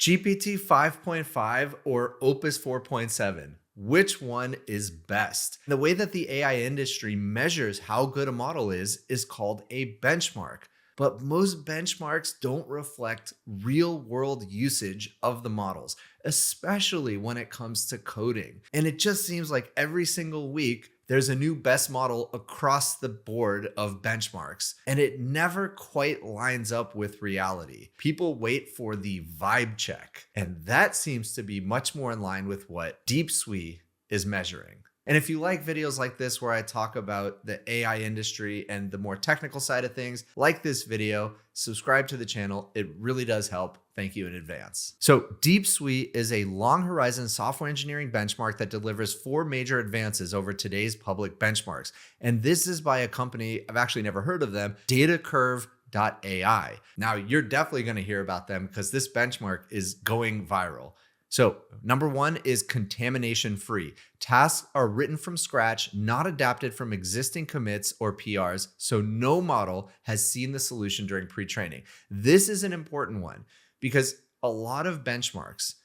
GPT 5.5 or Opus 4.7? Which one is best? The way that the AI industry measures how good a model is called a benchmark. But most benchmarks don't reflect real world usage of the models, especially when it comes to coding. And it just seems like every single week, there's a new best model across the board of benchmarks, and it never quite lines up with reality. People wait for the vibe check, and that seems to be much more in line with what DeepSWE is measuring. And if you like videos like this where I talk about the AI industry and the more technical side of things, like this video, subscribe to the channel. It really does help. Thank you in advance. So DeepSWE is a long horizon software engineering benchmark that delivers 4 major advances over today's public benchmarks. And this is by a company, I've actually never heard of them, DataCurve.ai. Now you're definitely going to hear about them because this benchmark is going viral. So number 1 is contamination free. Tasks are written from scratch, not adapted from existing commits or PRs, so no model has seen the solution during pre-training. This is an important one because a lot of benchmarks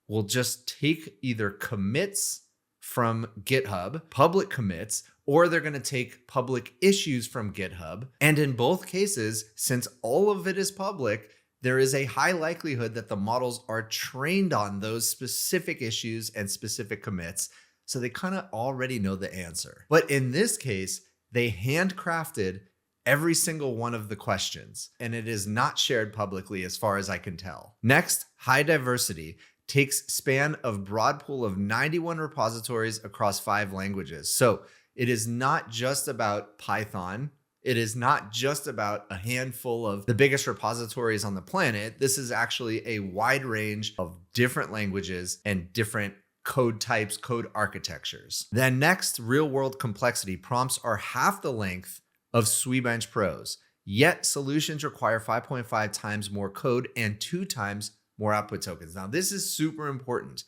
will just take either commits from GitHub, public commits, or they're going to take public issues from GitHub. And in both cases, since all of it is public, there is a high likelihood that the models are trained on those specific issues and specific commits, so they kind of already know the answer. But in this case, they handcrafted every single one of the questions, and it is not shared publicly as far as I can tell. Next, high diversity takes span of broad pool of 91 repositories across 5 languages. So it is not just about Python. It is not just about a handful of the biggest repositories on the planet. This is actually a wide range of different languages and different code types, code architectures. Then next, real world complexity. Prompts are half the length of SWE Pros, yet solutions require 5.5 times more code and 2 times more output tokens. Now, this is super important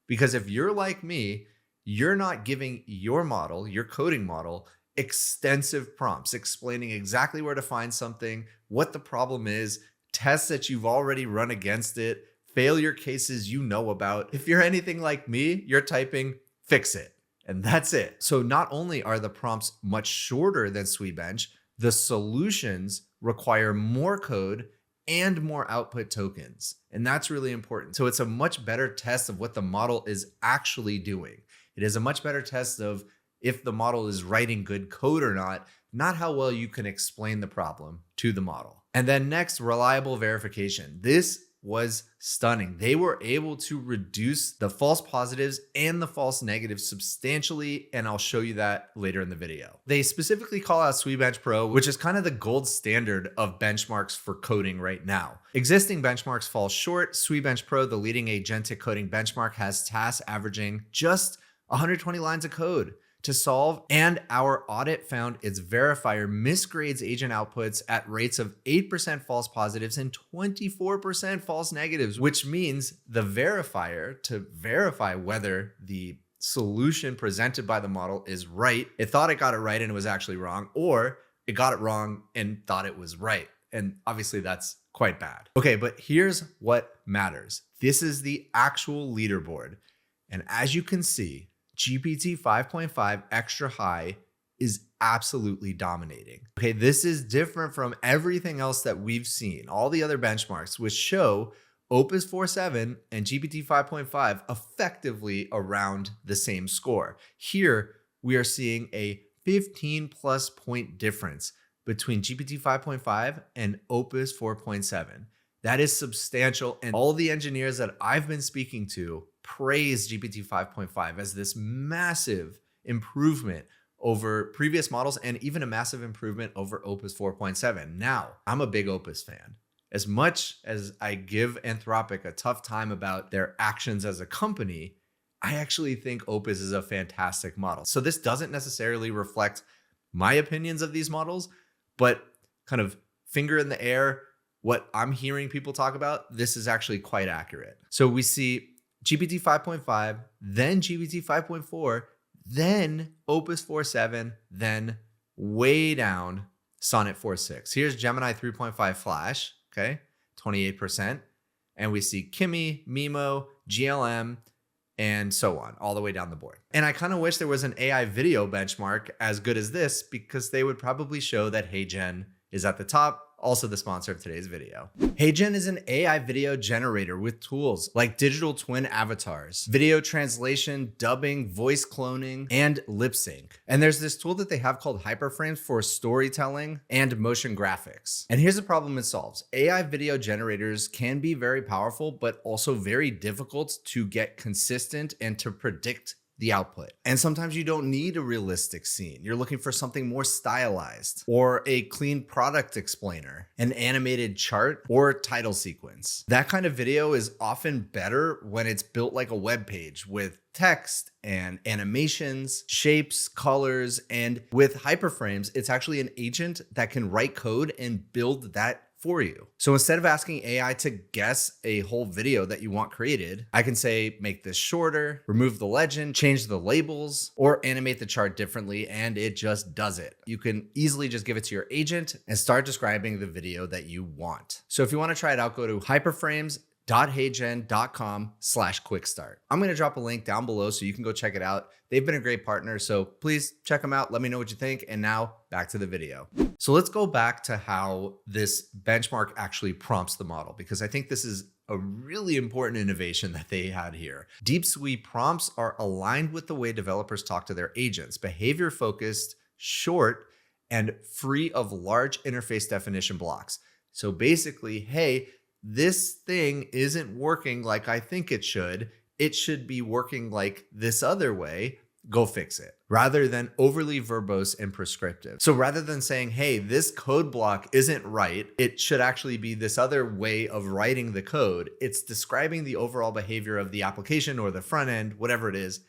because if you're like me, you're not giving your model, your coding model, extensive prompts explaining exactly where to find something, what the problem is, tests that you've already run against it, failure cases you know about. If you're anything like me, you're typing fix it, and that's it. So not only are the prompts much shorter than SWE, the solutions require more code and more output tokens. And that's really important. So it's a much better test of what the model is actually doing. It is a much better test of if the model is writing good code or not how well you can explain the problem to the model. And then next, reliable verification. This was stunning. They were able to reduce the false positives and the false negatives substantially, and I'll show you that later in the video. They specifically call out SWE Pro, which is kind of the gold standard of benchmarks for coding right now. Existing benchmarks fall short. SWE Pro, the leading agentic coding benchmark, has tasks averaging just 120 lines of code to solve, and our audit found its verifier misgrades agent outputs at rates of 8% false positives and 24% false negatives, which means the verifier, to verify whether the solution presented by the model is right, it thought it got it right and it was actually wrong, or it got it wrong and thought it was right. And obviously that's quite bad. Okay, but here's what matters. This is the actual leaderboard. And as you can see, GPT 5.5 extra high is absolutely dominating. Okay, this is different from everything else that we've seen. All the other benchmarks which show Opus 4.7 and GPT 5.5 effectively around the same score. Here, we are seeing a 15 plus point difference between GPT 5.5 and Opus 4.7. That is substantial, and all the engineers that I've been speaking to praise GPT 5.5 as this massive improvement over previous models and even a massive improvement over Opus 4.7. Now, I'm a big Opus fan. As much as I give Anthropic a tough time about their actions as a company, I actually think Opus is a fantastic model. So this doesn't necessarily reflect my opinions of these models, but kind of finger in the air, what I'm hearing people talk about, this is actually quite accurate. So we see GPT 5.5, then GPT 5.4, then Opus 4.7, then way down Sonnet 4.6. Here's Gemini 3.5 Flash, okay, 28%. and we see Kimi, Mimo, GLM, and so on, all the way down the board. And I kind of wish there was an AI video benchmark as good as this, because they would probably show that HeyGen is at the top, also the sponsor of today's video. HeyGen is an AI video generator with tools like digital twin avatars, video translation, dubbing, voice cloning, and lip sync. And there's this tool that they have called Hyperframes for storytelling and motion graphics. And here's the problem it solves. AI video generators can be very powerful, but also very difficult to get consistent and to predict the output. And sometimes you don't need a realistic scene. You're looking for something more stylized, or a clean product explainer, an animated chart, or title sequence. That kind of video is often better when it's built like a web page with text and animations, shapes, colors, and with Hyperframes, it's actually an agent that can write code and build that for you. So instead of asking AI to guess a whole video that you want created, I can say, make this shorter, remove the legend, change the labels, or animate the chart differently, and it just does it. You can easily just give it to your agent and start describing the video that you want. So if you want to try it out, go to hyperframes.heygen.com/quickstart. I'm going to drop a link down below so you can go check it out. They've been a great partner, so please check them out. Let me know what you think. And now back to the video. So let's go back to how this benchmark actually prompts the model, because I think this is a really important innovation that they had here. DeepSWE prompts are aligned with the way developers talk to their agents, behavior focused, short, and free of large interface definition blocks. So basically, hey, this thing isn't working like I think it should. It should be working like this other way. Go fix it, rather than overly verbose and prescriptive. So rather than saying, hey, this code block isn't right, it should actually be this other way of writing the code. It's describing the overall behavior of the application or the front end, whatever it is,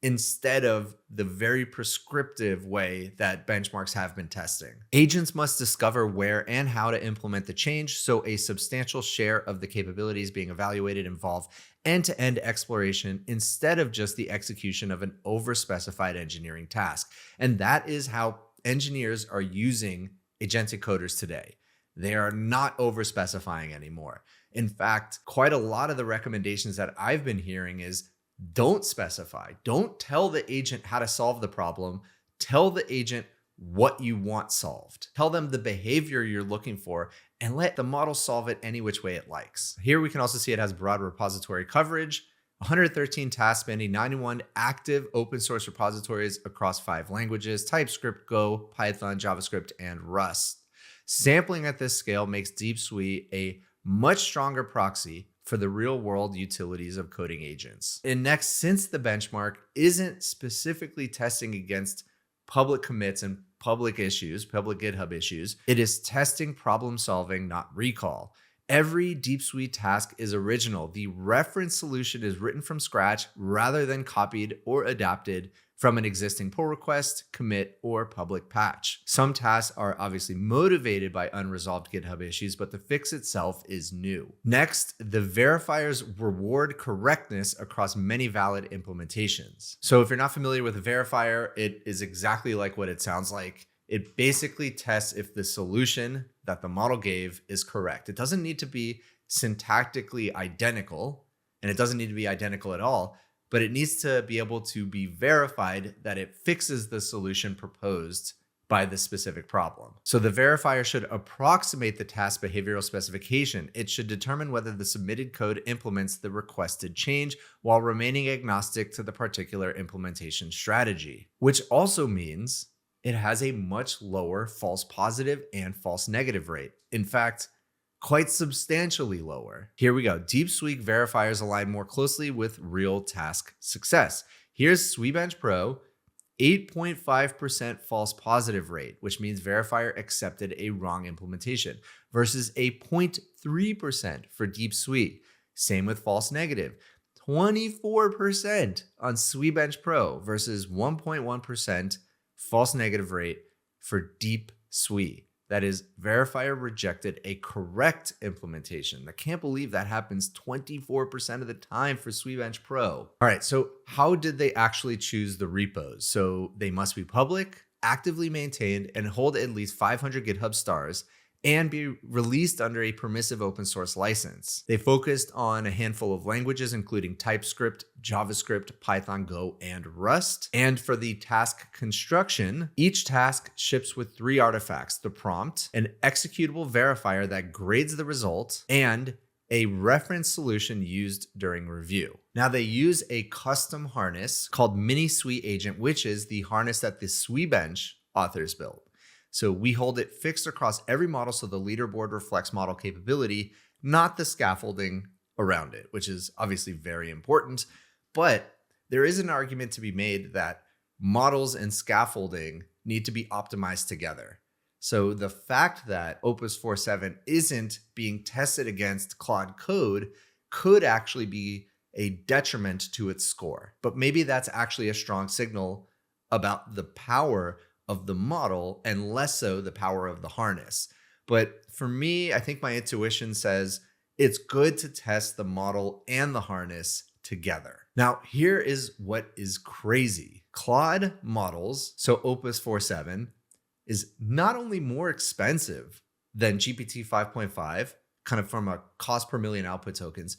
instead of the very prescriptive way that benchmarks have been testing. Agents must discover where and how to implement the change, so a substantial share of the capabilities being evaluated involve end-to-end exploration instead of just the execution of an overspecified engineering task. And that is how engineers are using agentic coders today. They are not overspecifying anymore. In fact, quite a lot of the recommendations that I've been hearing is don't specify. Don't tell the agent how to solve the problem. Tell the agent what you want solved. Tell them the behavior you're looking for and let the model solve it any which way it likes. Here we can also see it has broad repository coverage, 113 tasks spanning 91 active open source repositories across 5 languages: TypeScript, Go, Python, JavaScript, and Rust. Sampling at this scale makes DeepSWE a much stronger proxy for the real-world utilities of coding agents. And next, since the benchmark isn't specifically testing against public commits and public issues, public GitHub issues, it is testing problem solving, not recall. Every DeepSWE task is original. The reference solution is written from scratch rather than copied or adapted from an existing pull request, commit, or public patch. Some tasks are obviously motivated by unresolved GitHub issues, but the fix itself is new. Next, the verifiers reward correctness across many valid implementations. So if you're not familiar with a verifier, it is exactly like what it sounds like. It basically tests if the solution that the model gave is correct. It doesn't need to be syntactically identical, and it doesn't need to be identical at all, but it needs to be able to be verified that it fixes the solution proposed by the specific problem. So the verifier should approximate the task behavioral specification. It should determine whether the submitted code implements the requested change while remaining agnostic to the particular implementation strategy, which also means it has a much lower false positive and false negative rate. In fact, quite substantially lower. Here we go. DeepSWE verifiers align more closely with real task success. Here's SWEbench Pro, 8.5% false positive rate, which means verifier accepted a wrong implementation, versus a 0.3% for DeepSWE. Same with false negative, 24% on SWEbench Pro versus 1.1% false negative rate for DeepSWE. That is, verifier rejected a correct implementation. I can't believe that happens 24% of the time for SWEbench Pro. All right, so how did they actually choose the repos? So they must be public, actively maintained, and hold at least 500 GitHub stars, and be released under a permissive open source license. They focused on a handful of languages, including TypeScript, JavaScript, Python, Go, and Rust. And for the task construction, each task ships with 3 artifacts: the prompt, an executable verifier that grades the result, and a reference solution used during review. Now, they use a custom harness called DeepSWE Agent, which is the harness that the DeepSWE bench authors built. So we hold it fixed across every model so the leaderboard reflects model capability, not the scaffolding around it, which is obviously very important. But there is an argument to be made that models and scaffolding need to be optimized together. So the fact that Opus 4.7 isn't being tested against Claude Code could actually be a detriment to its score. But maybe that's actually a strong signal about the power of the model and less so the power of the harness. But for me, I think my intuition says it's good to test the model and the harness together. Now, here is what is crazy. Claude models, so Opus 4.7, is not only more expensive than GPT 5.5, kind of from a cost per million output tokens,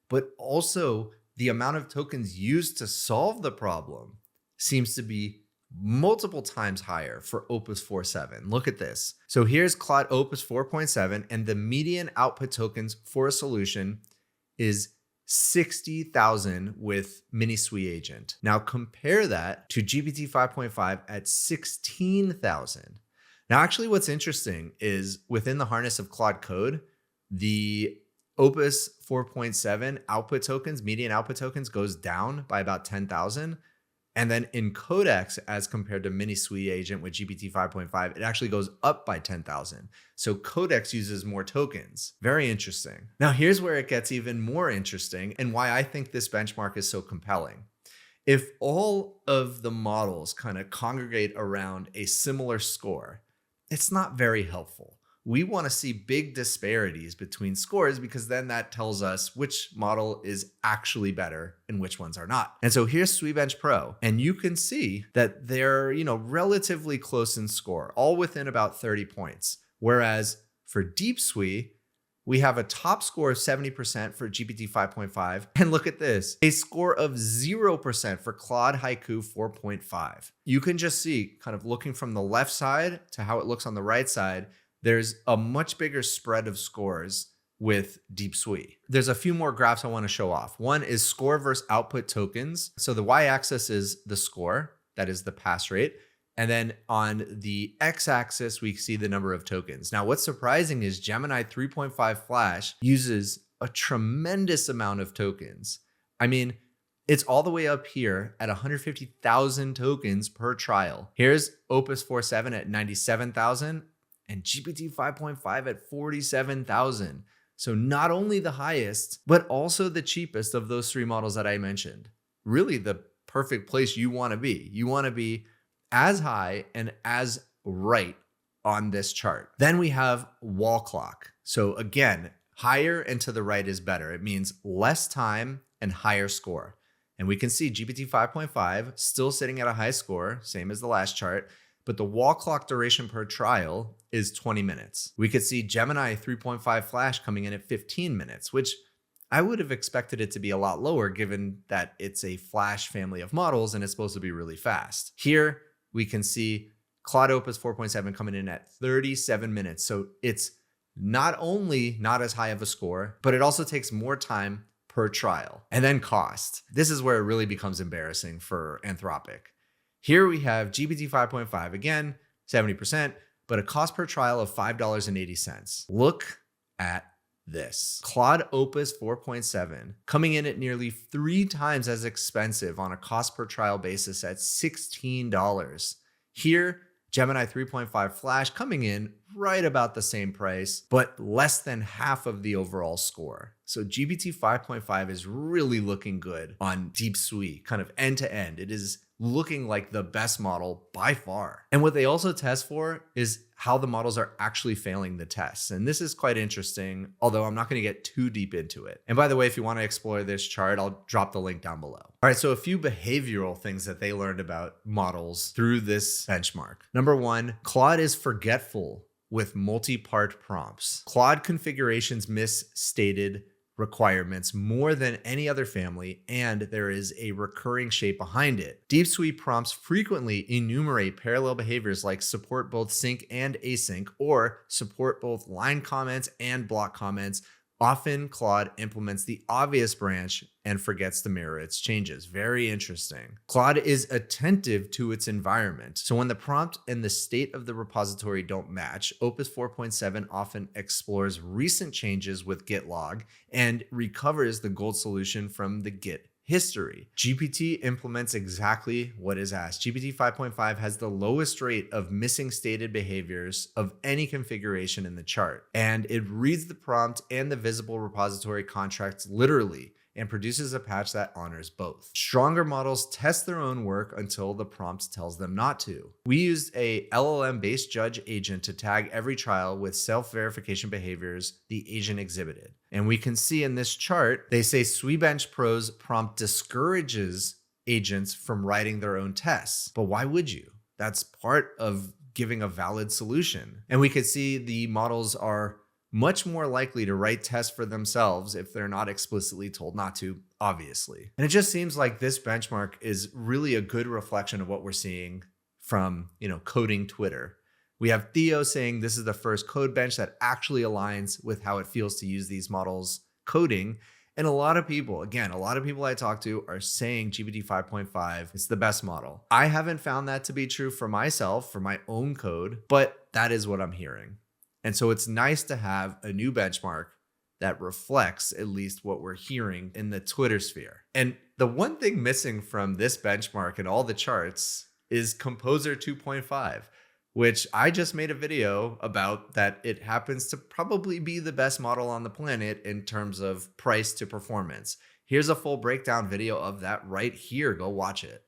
but also the amount of tokens used to solve the problem seems to be multiple times higher for Opus 4.7. Look at this. So here's Claude Opus 4.7, and the median output tokens for a solution is 60,000 with DeepSWE Agent. Now compare that to GPT 5.5 at 16,000. Now, actually, what's interesting is within the harness of Claude Code, the Opus 4.7 output tokens, median output tokens, goes down by about 10,000. And then in Codex, as compared to DeepSWE Agent with GPT 5.5, it actually goes up by 10,000. So Codex uses more tokens. Very interesting. Now here's where it gets even more interesting and why I think this benchmark is so compelling. If all of the models kind of congregate around a similar score, it's not very helpful. We want to see big disparities between scores because then that tells us which model is actually better and which ones are not. And so here's DeepSWE Pro, and you can see that they're, relatively close in score, all within about 30 points. Whereas for DeepSWE, we have a top score of 70% for GPT 5.5. And look at this, a score of 0% for Claude Haiku 4.5. You can just see, kind of looking from the left side to how it looks on the right side, there's a much bigger spread of scores with DeepSWE. There's a few more graphs I want to show off. One is score versus output tokens. So the y-axis is the score, that is the pass rate. And then on the x-axis, we see the number of tokens. Now, what's surprising is Gemini 3.5 Flash uses a tremendous amount of tokens. I mean, it's all the way up here at 150,000 tokens per trial. Here's Opus 4.7 at 97,000. And GPT 5.5 at 47,000. So not only the highest, but also the cheapest of those 3 models that I mentioned. Really the perfect place you want to be. You want to be as high and as right on this chart. Then we have wall clock. So again, higher and to the right is better. It means less time and higher score. And we can see GPT 5.5 still sitting at a high score, same as the last chart. But the wall clock duration per trial is 20 minutes. We could see Gemini 3.5 Flash coming in at 15 minutes, which I would have expected it to be a lot lower given that it's a Flash family of models and it's supposed to be really fast. Here we can see Claude Opus 4.7 coming in at 37 minutes. So it's not only not as high of a score, but it also takes more time per trial. And then cost. This is where it really becomes embarrassing for Anthropic. Here we have GPT 5.5, again, 70%, but a cost per trial of $5.80. Look at this. Claude Opus 4.7 coming in at nearly 3 times as expensive on a cost per trial basis at $16. Here, Gemini 3.5 Flash coming in right about the same price, but less than half of the overall score. So GPT 5.5 is really looking good on DeepSWE, kind of end to end. It is looking like the best model by far. And what they also test for is how the models are actually failing the tests. And this is quite interesting, although I'm not going to get too deep into it. And by the way, if you want to explore this chart, I'll drop the link down below. All right, so a few behavioral things that they learned about models through this benchmark. Number 1, Claude is forgetful with multi-part prompts. Claude configurations misstated requirements more than any other family, and there is a recurring shape behind it. DeepSWE prompts frequently enumerate parallel behaviors like support both sync and async, or support both line comments and block comments. Often, Claude implements the obvious branch and forgets to mirror its changes. Very interesting. Claude is attentive to its environment. So when the prompt and the state of the repository don't match, Opus 4.7 often explores recent changes with git log and recovers the gold solution from the git history. GPT implements exactly what is asked. GPT 5.5 has the lowest rate of missing stated behaviors of any configuration in the chart, and it reads the prompt and the visible repository contracts literally and produces a patch that honors both. Stronger models test their own work until the prompt tells them not to. We used a LLM-based judge agent to tag every trial with self-verification behaviors the agent exhibited. And we can see in this chart, they say SWE Pro's prompt discourages agents from writing their own tests. But why would you? That's part of giving a valid solution. And we could see the models are much more likely to write tests for themselves if they're not explicitly told not to, obviously. And it just seems like this benchmark is really a good reflection of what we're seeing from, coding Twitter. We have Theo saying this is the first code bench that actually aligns with how it feels to use these models coding. And a lot of people I talk to are saying GPT 5.5 is the best model. I haven't found that to be true for myself, for my own code, but that is what I'm hearing. And so it's nice to have a new benchmark that reflects at least what we're hearing in the Twitter sphere. And the one thing missing from this benchmark and all the charts is Composer 2.5, which I just made a video about, that it happens to probably be the best model on the planet in terms of price to performance. Here's a full breakdown video of that right here. Go watch it.